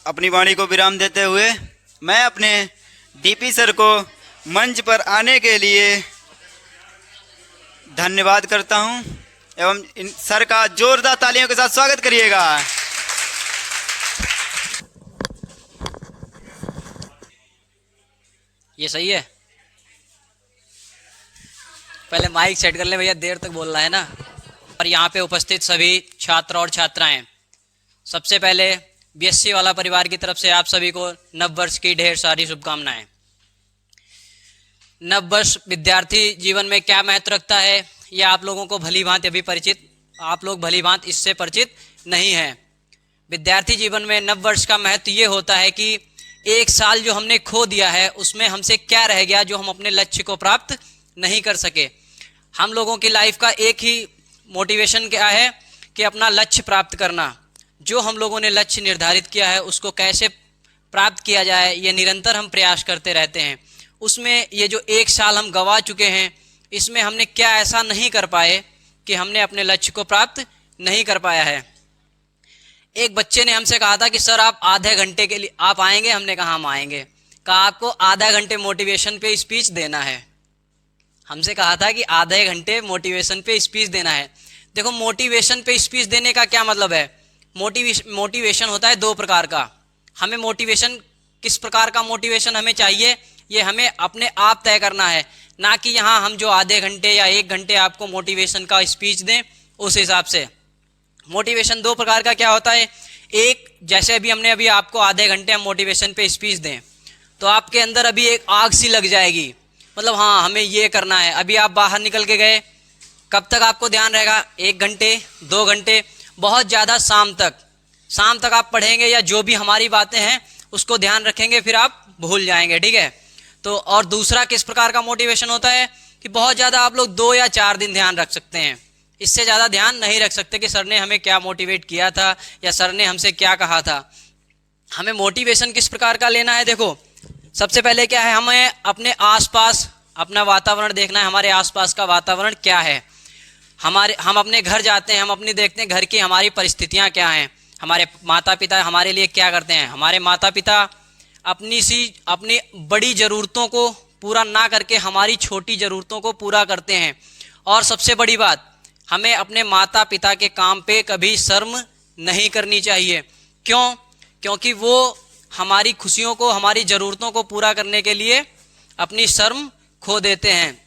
अपनी वाणी को विराम देते हुए मैं अपने डीपी सर को मंच पर आने के लिए धन्यवाद करता हूं एवं इन सर का जोरदार तालियों के साथ स्वागत करिएगा। ये सही है। पहले माइक सेट कर ले भैया, देर तक बोलना है ना। और यहाँ पे उपस्थित सभी छात्र और छात्राएं, सबसे पहले बीएससी वाला परिवार की तरफ से आप सभी को नव वर्ष की ढेर सारी शुभकामनाएं। नव वर्ष विद्यार्थी जीवन में क्या महत्व रखता है यह आप लोगों को भली भांति अभी परिचित, आप लोग भली भांति इससे परिचित नहीं हैं। विद्यार्थी जीवन में नव वर्ष का महत्व ये होता है कि एक साल जो हमने खो दिया है उसमें हमसे क्या रह गया जो हम अपने लक्ष्य को प्राप्त नहीं कर सके। हम लोगों की लाइफ का एक ही मोटिवेशन क्या है कि अपना लक्ष्य प्राप्त करना। जो हम लोगों ने लक्ष्य निर्धारित किया है उसको कैसे प्राप्त किया जाए ये निरंतर हम प्रयास करते रहते हैं। उसमें ये जो एक साल हम गंवा चुके हैं इसमें हमने क्या ऐसा नहीं कर पाए कि हमने अपने लक्ष्य को प्राप्त नहीं कर पाया है। एक बच्चे ने हमसे कहा था कि सर आप आधे घंटे के लिए आप आएंगे, हमने कहा हम आएंगे। कहा आपको आधा घंटे मोटिवेशन पे स्पीच देना है। हमसे कहा था कि आधे घंटे मोटिवेशन पे स्पीच देना है। देखो मोटिवेशन पे स्पीच देने का क्या मतलब है। मोटिवेशन होता है दो प्रकार का। हमें मोटिवेशन किस प्रकार का मोटिवेशन हमें चाहिए ये हमें अपने आप तय करना है, ना कि यहाँ हम जो आधे घंटे या एक घंटे आपको मोटिवेशन का स्पीच दें उस हिसाब से। मोटिवेशन दो प्रकार का क्या होता है। एक, जैसे अभी आपको आधे घंटे हम मोटिवेशन पे स्पीच दें तो आपके अंदर अभी एक आग सी लग जाएगी, मतलब हाँ हमें ये करना है। अभी आप बाहर निकल के गए, कब तक आपको ध्यान रहेगा, 1 घंटे 2 घंटे, बहुत ज़्यादा शाम तक आप पढ़ेंगे या जो भी हमारी बातें हैं उसको ध्यान रखेंगे, फिर आप भूल जाएंगे, ठीक है। तो और दूसरा किस प्रकार का मोटिवेशन होता है कि बहुत ज़्यादा आप लोग 2 या 4 दिन ध्यान रख सकते हैं, इससे ज़्यादा ध्यान नहीं रख सकते कि सर ने हमें क्या मोटिवेट किया था या सर ने हमसे क्या कहा था। हमें मोटिवेशन किस प्रकार का लेना है। देखो सबसे पहले क्या है, हमें अपने आसपास अपना वातावरण देखना है। हमारे आसपास का वातावरण क्या है। हम अपने घर जाते हैं, हम अपनी देखते हैं घर की हमारी परिस्थितियाँ क्या हैं। हमारे माता पिता हमारे लिए क्या करते हैं। हमारे माता पिता अपनी बड़ी ज़रूरतों को पूरा ना करके हमारी छोटी ज़रूरतों को पूरा करते हैं। और सबसे बड़ी बात, हमें अपने माता पिता के काम पे कभी शर्म नहीं करनी चाहिए। क्यों? क्योंकि वो हमारी खुशियों को, हमारी ज़रूरतों को पूरा करने के लिए अपनी शर्म खो देते हैं।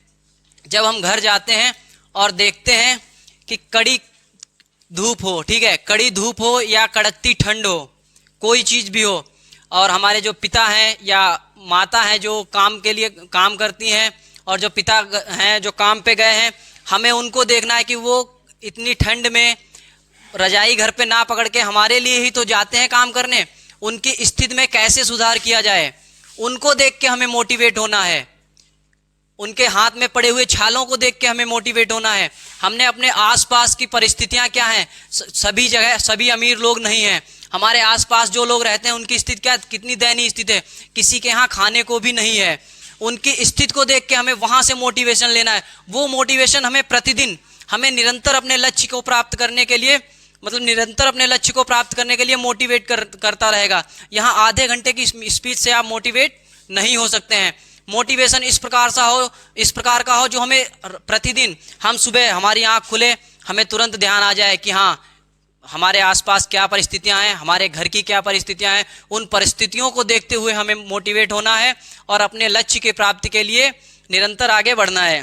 जब हम घर जाते हैं और देखते हैं कि कड़ी धूप हो, ठीक है, कड़ी धूप हो या कड़कती ठंड हो, कोई चीज़ भी हो, और हमारे जो पिता हैं या माता हैं जो काम के लिए काम करती हैं और जो पिता हैं जो काम पे गए हैं, हमें उनको देखना है कि वो इतनी ठंड में रजाई घर पे ना पकड़ के हमारे लिए ही तो जाते हैं काम करने। उनकी स्थिति में कैसे सुधार किया जाए, उनको देख के हमें मोटिवेट होना है। उनके हाथ में पड़े हुए छालों को देख के हमें मोटिवेट होना है। हमने अपने आसपास की परिस्थितियां क्या हैं, सभी जगह सभी अमीर लोग नहीं हैं। हमारे आसपास जो लोग रहते हैं उनकी स्थिति क्या, कितनी दयनीय स्थिति है। किसी के यहाँ खाने को भी नहीं है। उनकी स्थिति को देख के हमें वहाँ से मोटिवेशन लेना है। वो मोटिवेशन हमें प्रतिदिन, हमें निरंतर अपने लक्ष्य को प्राप्त करने के लिए, मतलब निरंतर अपने लक्ष्य को प्राप्त करने के लिए मोटिवेट करता रहेगा। यहाँ आधे घंटे की स्पीच से आप मोटिवेट नहीं हो सकते हैं। मोटिवेशन इस प्रकार का हो जो हमें प्रतिदिन, हम सुबह हमारी आँख खुले हमें तुरंत ध्यान आ जाए कि हाँ हमारे आसपास क्या परिस्थितियां हैं, हमारे घर की क्या परिस्थितियां हैं। उन परिस्थितियों को देखते हुए हमें मोटिवेट होना है और अपने लक्ष्य की प्राप्ति के लिए निरंतर आगे बढ़ना है।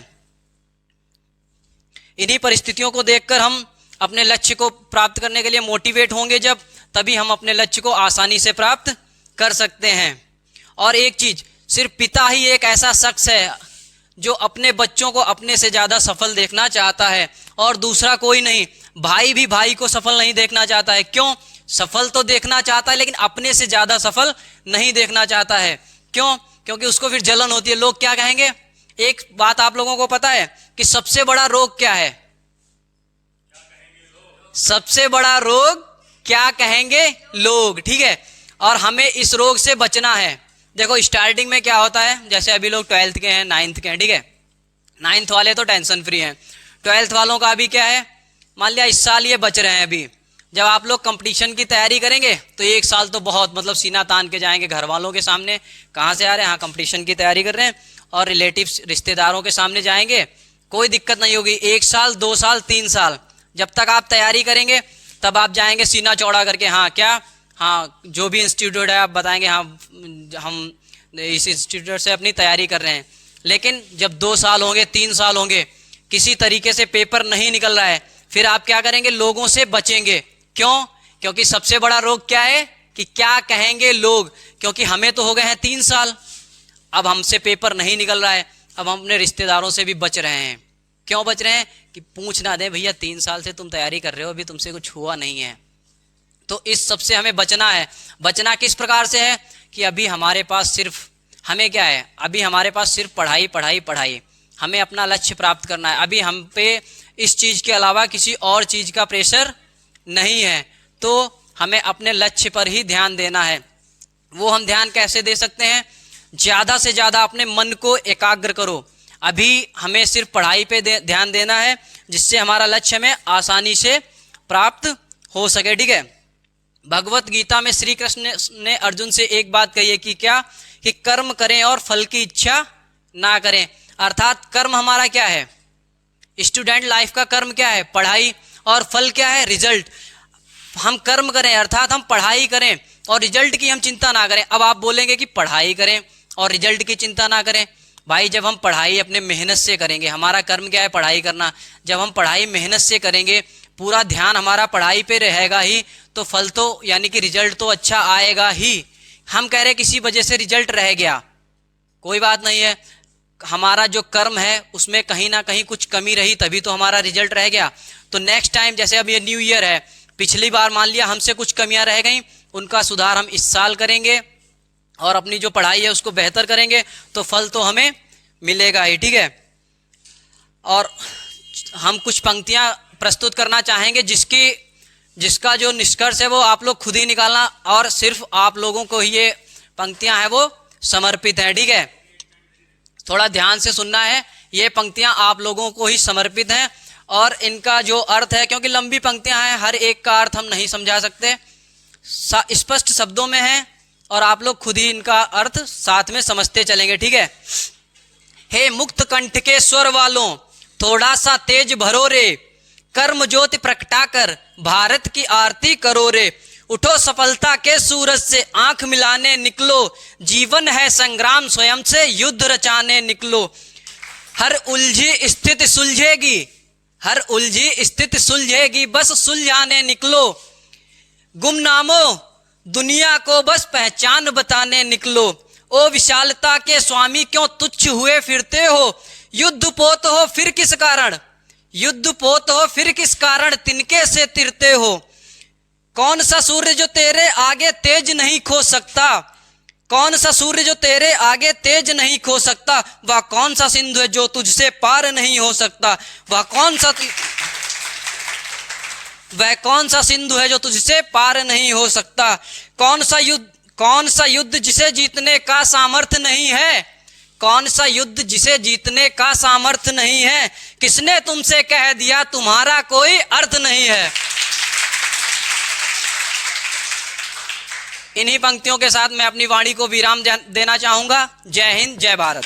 इन्हीं परिस्थितियों को देखकर हम अपने लक्ष्य को प्राप्त करने के लिए मोटिवेट होंगे, जब तभी हम अपने लक्ष्य को आसानी से प्राप्त कर सकते हैं। और एक चीज, सिर्फ पिता ही एक ऐसा शख्स है जो अपने बच्चों को अपने से ज़्यादा सफल देखना चाहता है, और दूसरा कोई नहीं। भाई भी भाई को सफल नहीं देखना चाहता है। क्यों? सफल तो देखना चाहता है लेकिन अपने से ज़्यादा सफल नहीं देखना चाहता है। क्यों? क्योंकि उसको फिर जलन होती है। लोग क्या कहेंगे। एक बात आप लोगों को पता है कि सबसे बड़ा रोग क्या है। सबसे बड़ा रोग क्या कहेंगे लोग, ठीक है। और हमें इस रोग से बचना है। देखो स्टार्टिंग में क्या होता है, जैसे अभी लोग 12th के हैं, 9th के हैं, ठीक है। 9th वाले तो टेंशन फ्री हैं। 12th वालों का अभी क्या है, मान लिया इस साल ये बच रहे हैं अभी, जब आप लोग कंपटीशन की तैयारी करेंगे तो 1 साल तो बहुत मतलब सीना तान के जाएंगे घर वालों के सामने, कहाँ से आ रहे हैं, हाँ कंपटीशन की तैयारी कर रहे हैं, और रिलेटिव्स रिश्तेदारों के सामने जाएंगे, कोई दिक्कत नहीं होगी। 1 साल 2 साल 3 साल जब तक आप तैयारी करेंगे तब आप जाएंगे सीना चौड़ा करके, हाँ क्या, हाँ जो भी इंस्टीट्यूट है आप बताएंगे हाँ हम इस इंस्टीट्यूट से अपनी तैयारी कर रहे हैं। लेकिन जब 2 साल होंगे 3 साल होंगे, किसी तरीके से पेपर नहीं निकल रहा है, फिर आप क्या करेंगे, लोगों से बचेंगे। क्यों? क्योंकि सबसे बड़ा रोग क्या है कि क्या कहेंगे लोग, क्योंकि हमें तो हो गए हैं 3 साल, अब हमसे पेपर नहीं निकल रहा है, अब हम अपने रिश्तेदारों से भी बच रहे हैं। क्यों बच रहे हैं? कि पूछ ना दें भैया 3 साल से तुम तैयारी कर रहे हो, अभी तुमसे कुछ हुआ नहीं है। तो इस सब से हमें बचना है। बचना किस प्रकार से है कि अभी हमारे पास सिर्फ, हमें क्या है, अभी हमारे पास सिर्फ पढ़ाई पढ़ाई पढ़ाई, हमें अपना लक्ष्य प्राप्त करना है। अभी हम पे इस चीज़ के अलावा किसी और चीज़ का प्रेशर नहीं है, तो हमें अपने लक्ष्य पर ही ध्यान देना है। वो हम ध्यान कैसे दे सकते हैं? ज़्यादा से ज़्यादा अपने मन को एकाग्र करो। अभी हमें सिर्फ पढ़ाई पे ध्यान देना है, जिससे हमारा लक्ष्य हमें आसानी से प्राप्त हो सके, ठीक है। भगवत गीता में श्री कृष्ण ने अर्जुन से एक बात कही है कि क्या, कि कर्म करें और फल की इच्छा ना करें। अर्थात कर्म हमारा क्या है, स्टूडेंट लाइफ का कर्म क्या है, पढ़ाई, और फल क्या है, रिजल्ट। हम कर्म करें अर्थात हम पढ़ाई करें और रिजल्ट की हम चिंता ना करें। अब आप बोलेंगे कि पढ़ाई करें और रिजल्ट की चिंता ना करें। भाई जब हम पढ़ाई अपने मेहनत से करेंगे, हमारा कर्म क्या है, पढ़ाई करना, जब हम पढ़ाई मेहनत से करेंगे, पूरा ध्यान हमारा पढ़ाई पे रहेगा ही, तो फल तो यानी कि रिजल्ट तो अच्छा आएगा ही। हम कह रहे किसी वजह से रिजल्ट रह गया, कोई बात नहीं है, हमारा जो कर्म है उसमें कहीं ना कहीं कुछ कमी रही, तभी तो हमारा रिजल्ट रह गया। तो नेक्स्ट टाइम, जैसे अब ये न्यू ईयर है, पिछली बार मान लिया हमसे कुछ कमियां रह गई, उनका सुधार हम इस साल करेंगे और अपनी जो पढ़ाई है उसको बेहतर करेंगे, तो फल तो हमें मिलेगा ही, ठीक है। और हम कुछ पंक्तियां प्रस्तुत करना चाहेंगे जिसका जो निष्कर्ष है वो आप लोग खुद ही निकालना, और सिर्फ आप लोगों को ही ये पंक्तियां हैं वो समर्पित हैं, ठीक है। थोड़ा ध्यान से सुनना है, ये पंक्तियां आप लोगों को ही समर्पित हैं, और इनका जो अर्थ है, क्योंकि लंबी पंक्तियां हैं, हर एक का अर्थ हम नहीं समझा सकते, स्पष्ट शब्दों में है, और आप लोग खुद ही इनका अर्थ साथ में समझते चलेंगे, ठीक है। हे मुक्त कंठ के स्वर वालों, थोड़ा सा तेज भरो रे, कर्म ज्योति प्रगटाकर भारत की आरती करो रे। उठो सफलता के सूरज से आंख मिलाने निकलो, जीवन है संग्राम स्वयं से युद्ध रचाने निकलो। हर उलझी स्थिति सुलझेगी, हर उलझी स्थिति सुलझेगी, बस सुलझाने निकलो। गुमनामो दुनिया को बस पहचान बताने निकलो। ओ विशालता के स्वामी क्यों तुच्छ हुए फिरते हो, युद्ध पोत हो फिर किस कारण, युद्ध पोत हो फिर किस कारण तिनके से तिरते हो। कौन सा सूर्य जो तेरे आगे तेज नहीं खो सकता, कौन सा सूर्य जो तेरे आगे तेज नहीं खो सकता, वह कौन सा सिंधु है जो तुझसे पार नहीं हो सकता, वह कौन सा सिंधु है जो तुझसे पार नहीं हो सकता। कौन सा युद्ध जिसे जीतने का सामर्थ्य नहीं है, कौन सा युद्ध जिसे जीतने का सामर्थ्य नहीं है, किसने तुमसे कह दिया तुम्हारा कोई अर्थ नहीं है। इन्हीं पंक्तियों के साथ मैं अपनी वाणी को विराम देना चाहूंगा। जय हिंद, जय भारत।